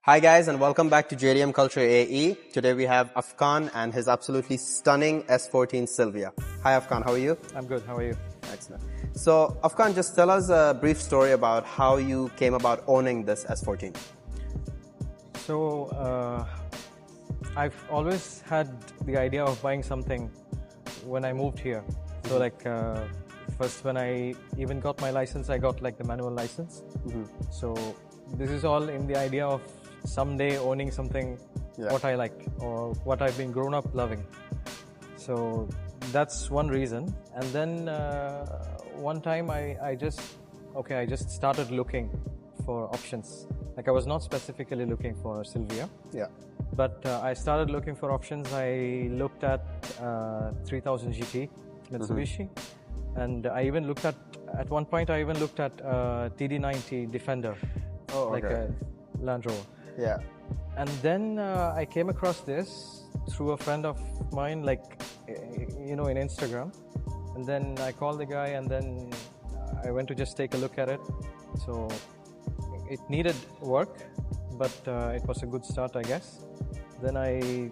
Hi guys and welcome back to JDM Culture AE. Today we have Afkan and his absolutely stunning S14 Silvia. Hi Afkan, how are you? I'm good, how are you? Excellent. So Afkan, just tell us a brief story about how you came about owning this S14. So, I've always had the idea of buying something when I moved here. So first when I even got my license, I got like the manual license. So this is all in the idea of someday owning something what I like or what I've been grown up loving. So that's one reason. And then one time I just started looking for options. Like I was not specifically looking for Silvia. Yeah. But I started looking for options. I looked at 3000 GT Mitsubishi, and I even looked at one point I even looked at TD90 Defender, like a Land Rover. Yeah. And then I came across this through a friend of mine, like in Instagram. And then I called the guy, and then I went to just take a look at it. So it needed work, but it was a good start, I guess. Then I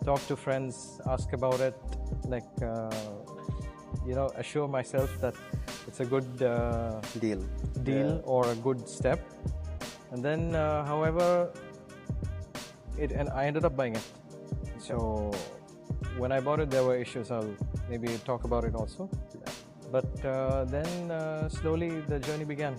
talked to friends, ask about it, like assure myself that it's a good deal or a good step. And then, however, I ended up buying it. So when I bought it, there were issues. I'll maybe talk about it also. But then slowly the journey began.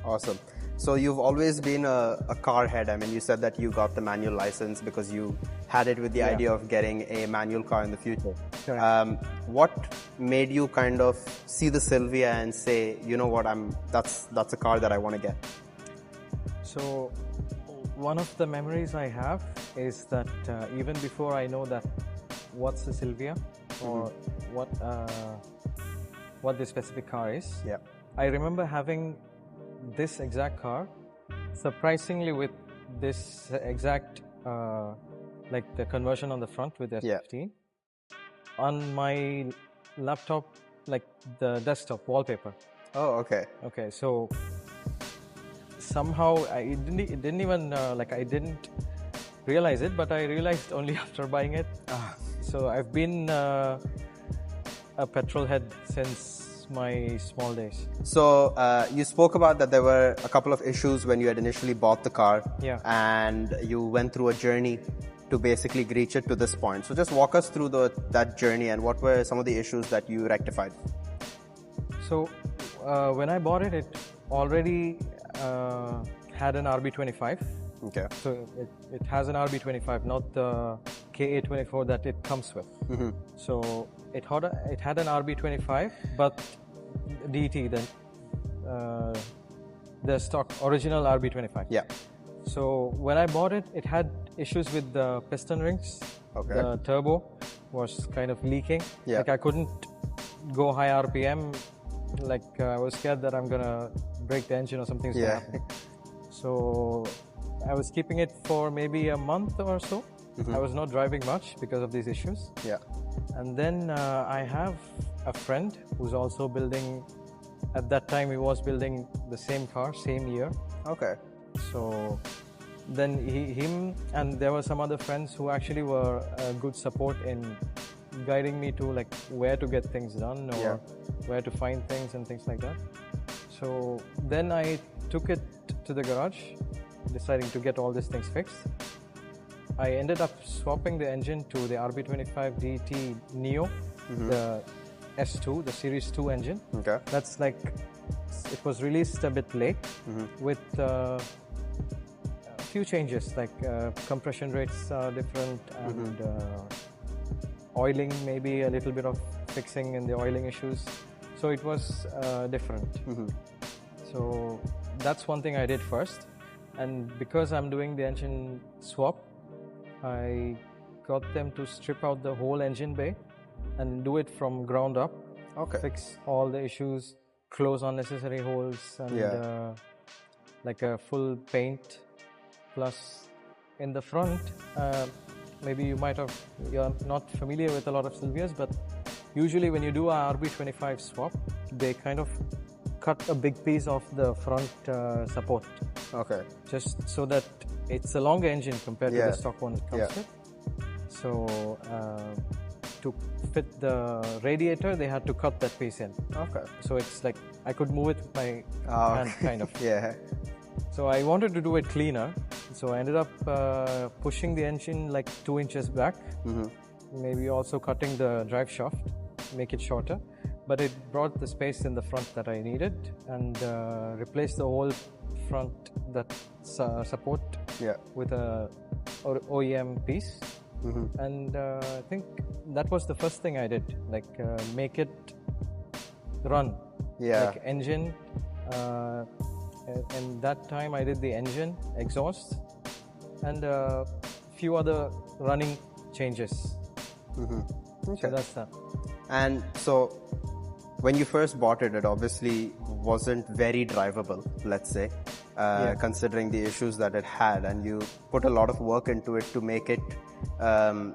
Awesome. So you've always been a car head. I mean, you said that you got the manual license because you had it with the idea of getting a manual car in the future. Correct. What made you kind of see the Silvia and say, you know what, that's a car that I want to get? So one of the memories I have is that even before I know that what's a Silvia or what this specific car is, I remember having this exact car, surprisingly with this exact like the conversion on the front with S15 on my laptop, like the desktop wallpaper. Oh, okay. Okay, so somehow I didn't even I didn't realize it, but I realized only after buying it. So I've been a petrol head since my small days. So you spoke about that there were a couple of issues when you had initially bought the car, and you went through a journey to basically reach it to this point. So just walk us through that journey and what were some of the issues that you rectified. So when I bought it, it already had an RB25. Okay. So it has an RB25, not the KA24 that it comes with. So it had an RB25, but DT, the stock original RB25. Yeah. So when I bought it, it had issues with the piston rings. Okay. The turbo was kind of leaking. Yeah. Like I couldn't go high RPM. Like I was scared that I'm gonna break the engine or something's gonna happen. So I was keeping it for maybe a month or so. I was not driving much because of these issues. Yeah. And then I have a friend who's also building. At that time, he was building the same car, same year. Okay. So then him and there were some other friends who actually were a good support in guiding me to like where to get things done or where to find things and things like that. So then I took it to the garage, deciding to get all these things fixed. I ended up swapping the engine to the RB25 DT Neo, the S2, the Series 2 engine. Okay. That's like, it was released a bit late with a few changes, like compression rates are different and oiling, maybe a little bit of fixing in the oiling issues. So it was different. So that's one thing I did first. And because I'm doing the engine swap, I got them to strip out the whole engine bay and do it from ground up. Okay. Fix all the issues, close unnecessary holes, and like a full paint. Plus, in the front, maybe you're not familiar with a lot of Silvias, but usually when you do a RB25 swap, they kind of cut a big piece of the front support. Okay. Just so that it's a longer engine compared to the stock one it comes with. So to fit the radiator, they had to cut that piece in. Okay. So it's like I could move it with my hand, kind of. Yeah. So I wanted to do it cleaner. So I ended up pushing the engine like 2 inches back. Maybe also cutting the drive shaft, make it shorter. But it brought the space in the front that I needed and replaced the whole front that support with a OEM piece. And I think that was the first thing I did, like make it run. Like engine. And that time I did the engine, exhaust, and a few other running changes. Okay. So that's that. And so when you first bought it, it obviously wasn't very drivable, let's say, considering the issues that it had, and you put a lot of work into it to make it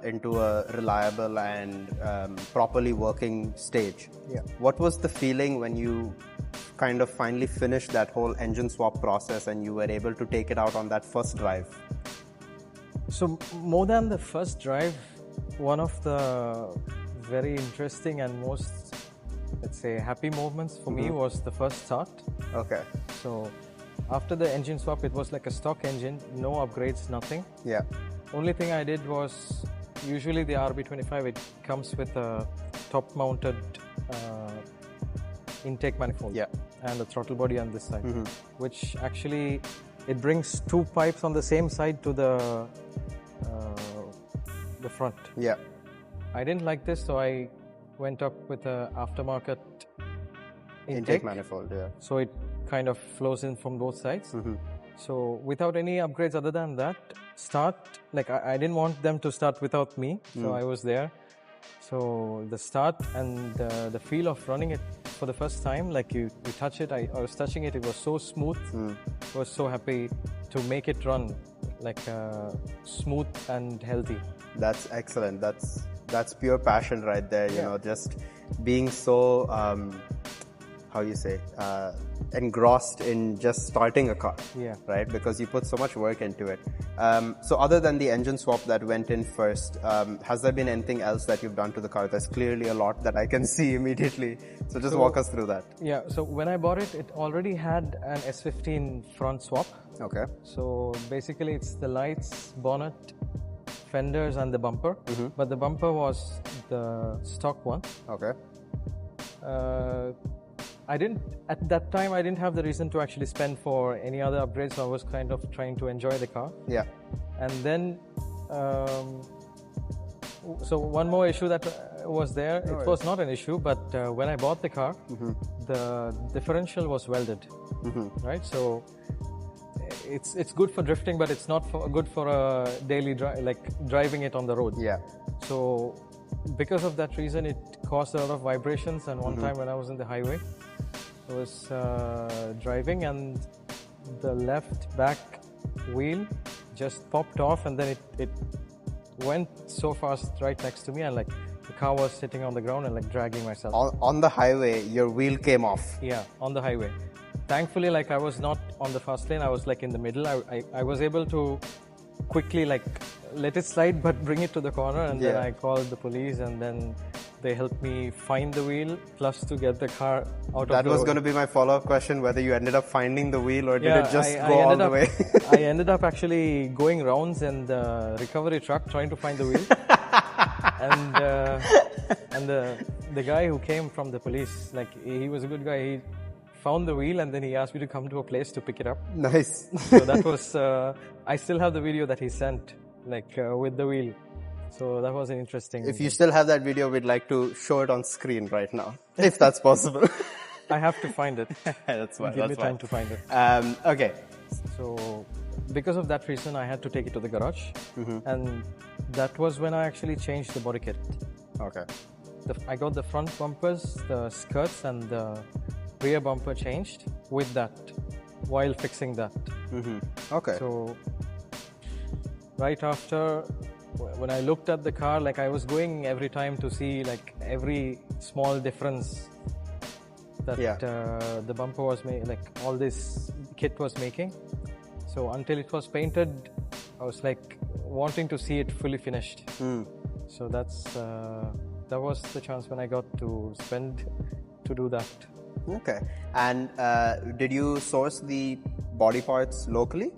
into a reliable and properly working stage. What was the feeling when you kind of finally finished that whole engine swap process and you were able to take it out on that first drive? So more than the first drive, one of the very interesting and most, let's say, happy moments for me was the first start. Okay. So after the engine swap, it was like a stock engine, no upgrades, nothing. Only thing I did was, usually the RB25, it comes with a top-mounted intake manifold and a throttle body on this side, which actually, it brings 2 pipes on the same side to the front. I didn't like this, so I went up with a aftermarket intake manifold. So it kind of flows in from both sides. So without any upgrades other than that, I didn't want them to start without me, so I was there. So the start and the feel of running it for the first time, like you touch it, I was touching it, it was so smooth. I was so happy to make it run like smooth and healthy. That's excellent. That's pure passion right there, you know, just being so, how you say, engrossed in just starting a car, right? Because you put so much work into it. So other than the engine swap that went in first, has there been anything else that you've done to the car? There's clearly a lot that I can see immediately. So just walk us through that. Yeah, so when I bought it, it already had an S15 front swap. Okay. So basically it's the lights, bonnet, fenders and the bumper. But the bumper was the stock one. Okay. At that time, I didn't have the reason to actually spend for any other upgrades, so I was kind of trying to enjoy the car. And then, so one more issue that was there, it was not an issue, but when I bought the car, the differential was welded, right? So it's good for drifting, but it's not good for a daily driving it on the road. So because of that reason, it caused a lot of vibrations. And one time when I was in the highway, I was driving and the left back wheel just popped off, and then it went so fast right next to me, and like the car was sitting on the ground and like dragging myself. On the highway, your wheel came off? Yeah, on the highway. Thankfully, like I was not on the fast lane, I was like in the middle. I was able to quickly like let it slide but bring it to the corner, and then I called the police, and then they helped me find the wheel plus to get the car out of the road. That was going to be my follow-up question, whether you ended up finding the wheel or did it just go all the way? I ended up actually going rounds in the recovery truck trying to find the wheel. and the guy who came from the police, like he was a good guy. He found the wheel and then he asked me to come to a place to pick it up. Nice. So that was, I still have the video that he sent, like with the wheel. So that was an interesting. If you still have that video, we'd like to show it on screen right now, if that's possible. I have to find it. That's fine. Give me time to find it. Okay. So because of that reason, I had to take it to the garage. And that was when I actually changed the body kit. Okay. I got the front bumpers, the skirts and the rear bumper changed with that while fixing that. Okay. So right after, when I looked at the car, like I was going every time to see like every small difference that the bumper was making, like all this kit was making. So until it was painted I was like wanting to see it fully finished. So that was the chance when I got to spend to do that. Okay. And did you source the body parts locally?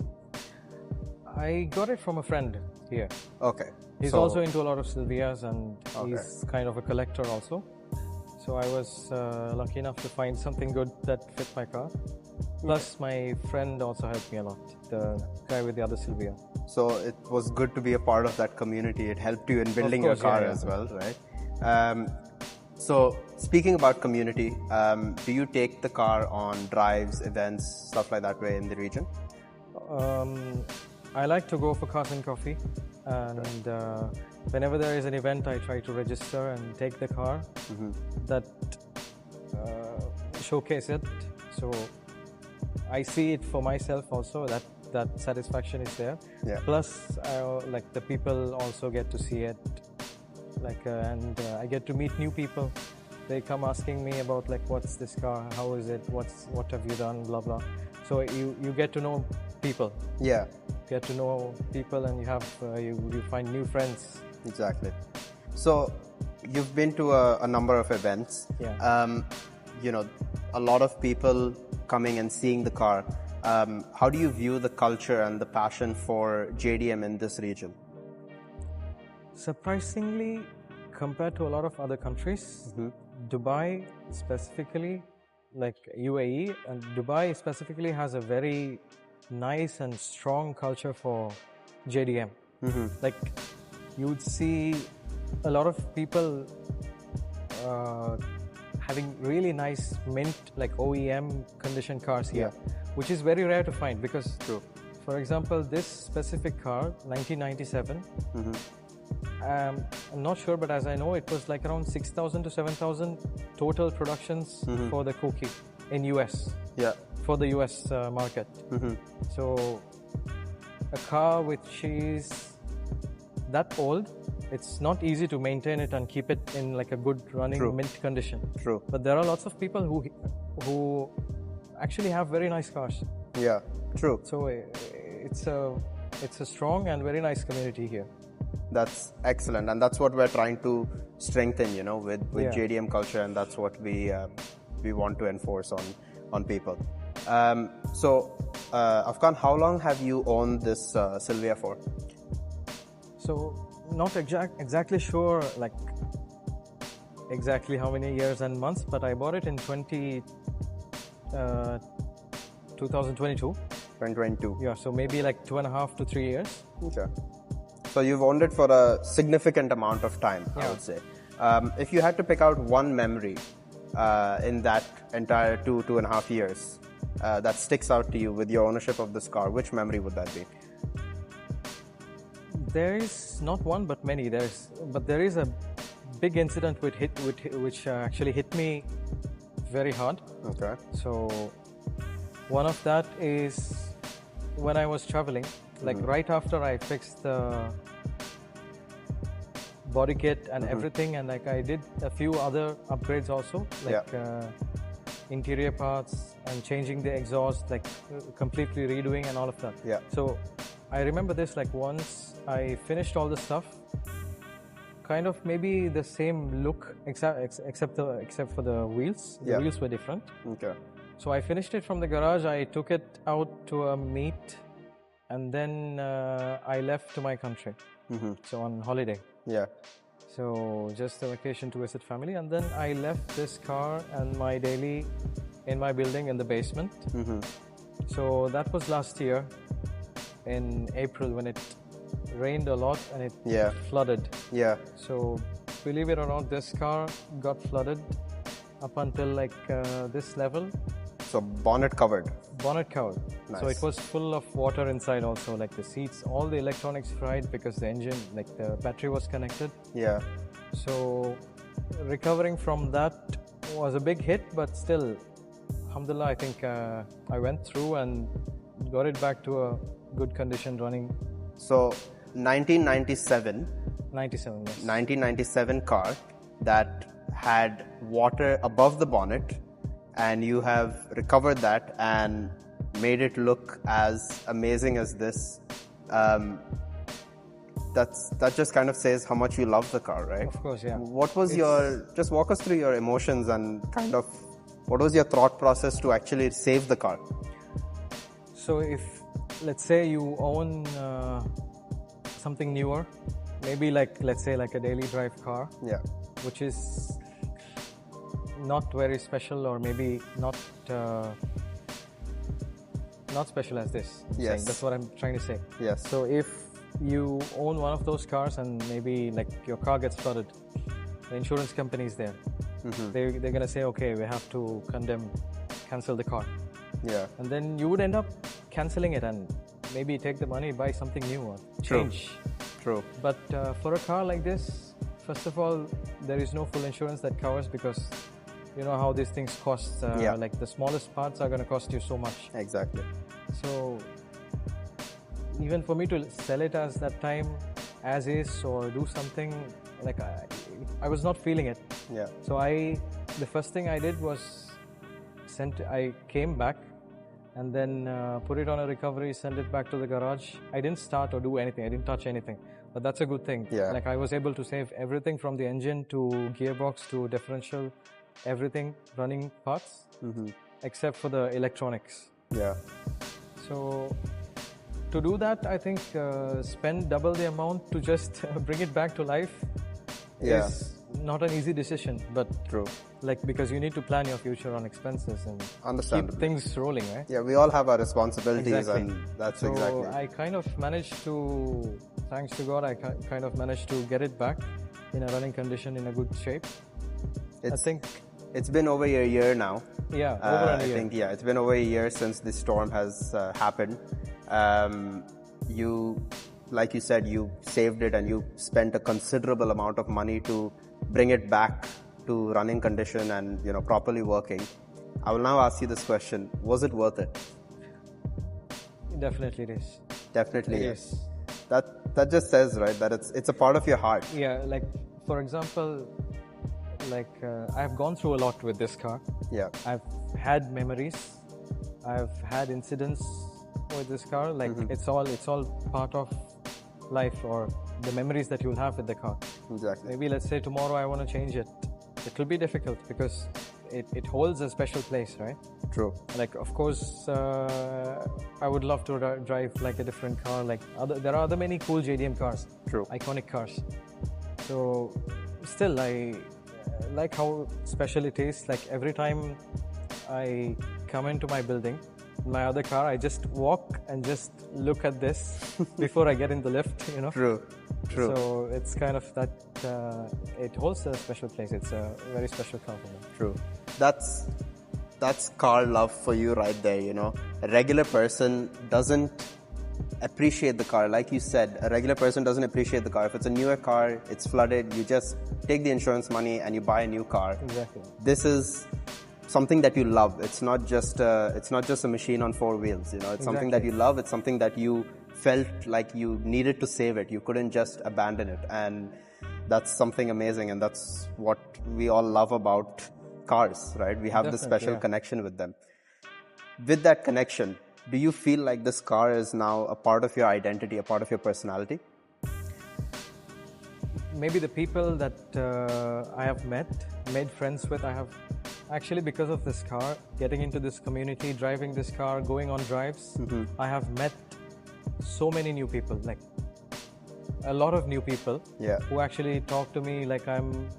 I got it from a friend here. Okay. He's also into a lot of Silvias, and he's kind of a collector also. So I was lucky enough to find something good that fit my car. Plus, my friend also helped me a lot, the guy with the other Silvia. So it was good to be a part of that community. It helped you in building your car as well, right? So speaking about community, do you take the car on drives, events, stuff like that way in the region? I like to go for cars and coffee, and whenever there is an event, I try to register and take the car that showcase it. So I see it for myself also, that satisfaction is there. Yeah. Plus, like the people also get to see it, and I get to meet new people. They come asking me about like, what's this car, how is it, what have you done, blah blah. So you get to know people. Yeah. Get to know people, and you have you find new friends. Exactly. So you've been to a number of events. Yeah. You know, a lot of people coming and seeing the car. How do you view the culture and the passion for JDM in this region? Surprisingly, compared to a lot of other countries, Dubai specifically, like UAE, and Dubai specifically has a very nice and strong culture for JDM. Like you would see a lot of people having really nice mint, like OEM conditioned cars here, which is very rare to find because, for example, this specific car, 1997, I'm not sure, but as I know, it was like around 6,000 to 7,000 total productions for the Koki in US. Yeah. For the US market. So a car which is that old, it's not easy to maintain it and keep it in like a good running mint condition. True. But there are lots of people who actually have very nice cars. Yeah, true. So it's a strong and very nice community here. That's excellent, and that's what we're trying to strengthen, you know, with JDM culture, and that's what we want to enforce on people. So, Afkan, how long have you owned this Silvia for? So, not exactly sure, like exactly how many years and months, but I bought it in 2022. 2022. Yeah, so maybe like 2.5 to 3 years. Okay. So you've owned it for a significant amount of time, I would say. If you had to pick out one memory in that entire 2.5 years that sticks out to you with your ownership of this car, which memory would that be? There is not one, but many. There is a big incident which actually hit me very hard. Okay. So one of that is when I was traveling, like right after I fixed the body kit and everything, and like I did a few other upgrades also, like interior parts and changing the exhaust, like completely redoing and all of that. Yeah. So I remember this, like once I finished all the stuff, kind of maybe the same look except for the wheels. The wheels were different. Okay. So I finished it from the garage. I took it out to a meet, and then I left to my country. So on holiday. Yeah. So just a vacation to visit family, and then I left this car and my daily in my building in the basement. So that was last year in April when it rained a lot and it flooded. Yeah. So believe it or not, this car got flooded up until like this level. So bonnet covered. Bonnet covered. Nice. So it was full of water inside also, like the seats, all the electronics fried because the engine, like the battery was connected. Yeah. So recovering from that was a big hit, but still, alhamdulillah, I think I went through and got it back to a good condition running. So 1997. 97, yes. 1997 car that had water above the bonnet, and you have recovered that and made it look as amazing as this that just kind of says how much you love the car, right? Of course, yeah. What was just walk us through your emotions and kind of what was your thought process to actually save the car? So if, let's say you own something newer, maybe let's say like a daily drive car, yeah, which is not very special or maybe not special as this. Yes. That's what I'm trying to say. Yes. So if you own one of those cars and maybe like your car gets flooded, the insurance company is there. They're going to say, okay, we have to cancel the car. Yeah. And then you would end up canceling it and maybe take the money, buy something new or change. True. But for a car like this, first of all, there is no full insurance that covers because you know how these things cost. Like the smallest parts are going to cost you so much. Exactly. So even for me to sell it as that time as is or do something, like I was not feeling it. Yeah. So the first thing I did was I came back and then put it on a recovery, send it back to the garage. I didn't start or do anything. I didn't touch anything. But that's a good thing. Yeah. Like I was able to save everything from the engine to gearbox to differential, everything, running parts, except for the electronics. Yeah. So to do that, I think spend double the amount to just bring it back to life is not an easy decision, but true. Like because you need to plan your future on expenses and keep things rolling, right? Yeah, we all have our responsibilities, and that's so exactly. I kind of managed to, thanks to God, I kind of managed to get it back in a running condition in a good shape. I think it's been over a year now. Yeah, over a year. I think it's been over a year since this storm has happened. Like you said, you saved it and you spent a considerable amount of money to bring it back to running condition and properly working. I will now ask you this question: was it worth it? Definitely it is. Definitely it is. That just says, right, that it's a part of your heart. Yeah, like for example, like I've gone through a lot with this car. Yeah. I've had memories. I've had incidents with this car. Like it's all part of life or the memories that you'll have with the car. Exactly. Maybe let's say tomorrow I want to change it. It will be difficult because it holds a special place, right? True. Like of course, I would love to drive like a different car. Like there are other many cool JDM cars. True. Iconic cars. So still, I like how special it is. Like every time I come into my building, my other car, I just walk and just look at this before I get in the lift, True. So it's kind of that, it holds a special place. It's a very special car for me. True. That's car love for you right there, A regular person doesn't appreciate the car. Like you said, a regular person doesn't appreciate the car. If it's a newer car, it's flooded, you just take the insurance money and you buy a new car. Exactly. This is something that you love. It's not just a machine on four wheels. It's something that you love. It's something that you felt like you needed to save it. You couldn't just abandon it, and that's something amazing. And that's what we all love about cars, right? We have this special connection with them. With that connection, do you feel like this car is now a part of your identity, a part of your personality? Maybe the people that I have made friends with, I have actually, because of this car, getting into this community, driving this car, going on drives, I have met so many new people, like a lot of new people who actually talk to me like I'm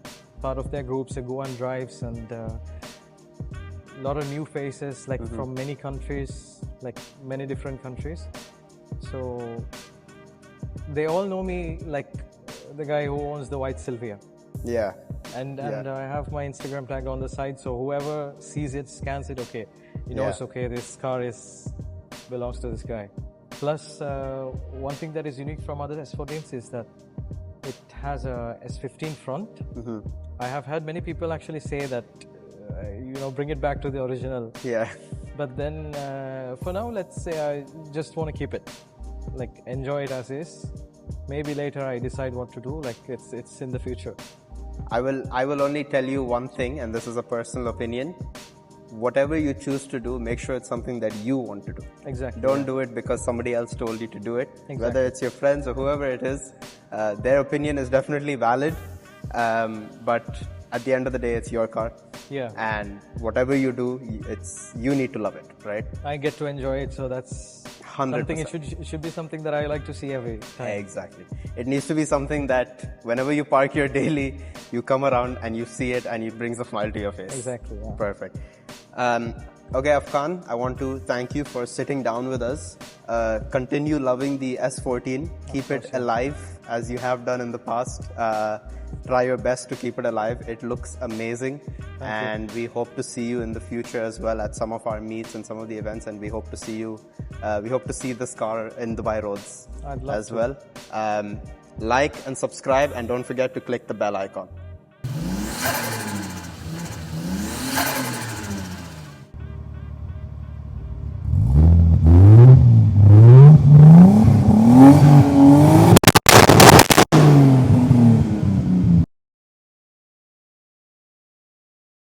part of their groups. They go on drives, and a lot of new faces, like from many countries, like many different countries. So they all know me like the guy who owns the white Silvia. Yeah. And I have my Instagram tag on the side, so whoever sees it, scans it, okay, knows, okay, this car belongs to this guy. Plus, one thing that is unique from other S14s is that it has a S15 front. I have had many people actually say that, bring it back to the original. Yeah. But then, for now, let's say I just want to keep it, like enjoy it as is. Maybe later I decide what to do. Like it's in the future. I will only tell you one thing, and this is a personal opinion. whatever you choose to do, make sure it's something that you want to do. Exactly. Don't do it because somebody else told you to do it. Exactly. Whether it's your friends or whoever it is, their opinion is definitely valid. But at the end of the day, it's your car. Yeah. And whatever you do, you need to love it, right? I get to enjoy it, so that's 100%. something. It should be something that I like to see every time. Exactly. It needs to be something that whenever you park here daily, you come around and you see it and it brings a smile to your face. Exactly. Yeah. Perfect. Okay, Afkan, I want to thank you for sitting down with us. Continue loving the S14. Keep it alive as you have done in the past. Try your best to keep it alive. It looks amazing. And we hope to see you in the future as well at some of our meets and some of the events. And we hope to see you. We hope to see this car in Dubai roads I'd love as to. well. Like and subscribe, and don't forget to click the bell icon.